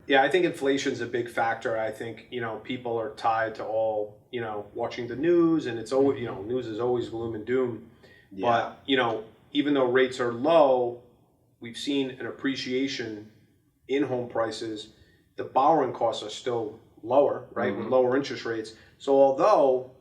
Yeah, I think inflation's a big factor. I think, people are tied to all, watching the news, and it's always, news is always gloom and doom. Yeah. But, even though rates are low, we've seen an appreciation in home prices. The borrowing costs are still lower, right, with lower interest rates. So although,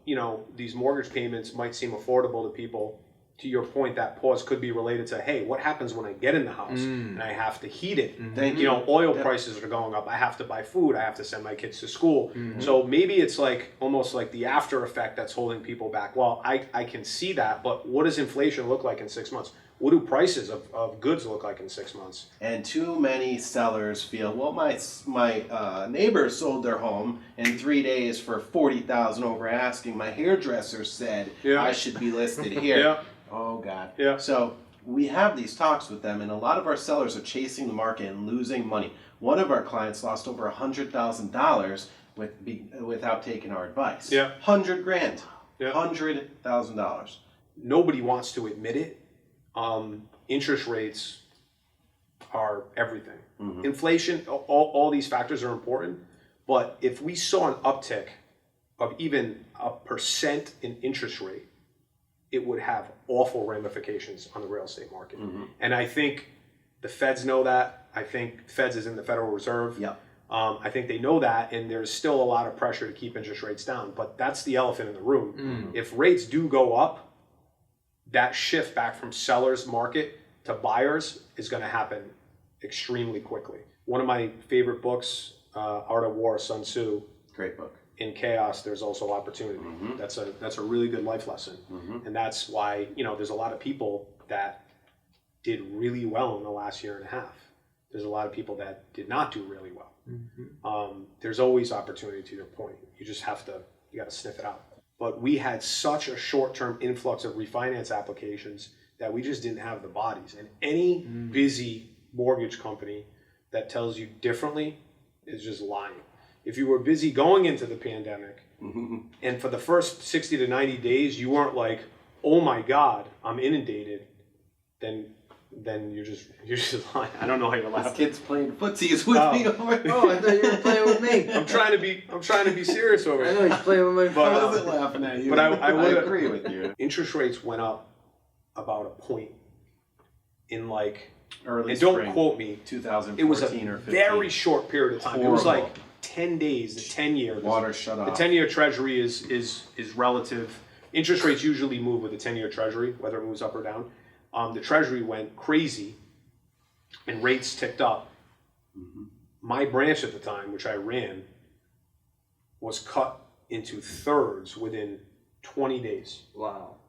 these mortgage payments might seem affordable to people, to your point, that pause could be related to, hey, what happens when I get in the house and I have to heat it? Thank you. Oil prices are going up. I have to buy food. I have to send my kids to school. So maybe it's like almost like the after effect that's holding people back. Well, I can see that, but what does inflation look like in 6 months? What do prices of goods look like in 6 months? And too many sellers feel, well, my neighbor sold their home in 3 days for $40,000 over asking. My hairdresser said I should be listed here. Yeah. Oh God. Yeah. So we have these talks with them, and a lot of our sellers are chasing the market and losing money. One of our clients lost over $100,000 without taking our advice. Yeah. $100,000. Yeah. $100,000. Nobody wants to admit it. Interest rates are everything. Inflation, all these factors are important. But if we saw an uptick of even 1% in interest rate, it would have awful ramifications on the real estate market. And I think the feds know that. I think feds is in the Federal Reserve. Yep. I think they know that, and there's still a lot of pressure to keep interest rates down. But that's the elephant in the room. If rates do go up, that shift back from sellers market to buyers is going to happen extremely quickly. One of my favorite books, Art of War, Sun Tzu. Great book. In chaos, there's also opportunity. That's a really good life lesson. And that's why, there's a lot of people that did really well in the last year and a half. There's a lot of people that did not do really well. There's always opportunity, to your point. You just you got to sniff it out. But we had such a short-term influx of refinance applications that we just didn't have the bodies. And any busy mortgage company that tells you differently is just lying. If you were busy going into the pandemic, and for the first 60 to 90 days, you weren't like, oh my God, I'm inundated, then you're just lying. I don't know how you're laughing. This kid's playing footsies with me. Oh, I thought you were playing with me. I'm trying to be serious over I here. know he's playing with my But, I phone. wasn't laughing at you. But I would agree with you. Interest rates went up about a point in Early and don't spring, quote me, 2014 it was a or 15. very short period of time. It was Horrible. like 10 days, the 10-year. Water shut off. The 10-year treasury is relative. Interest rates usually move with the 10-year treasury, whether it moves up or down. The treasury went crazy and rates ticked up. My branch at the time, which I ran, was cut into thirds within 20 days. Wow.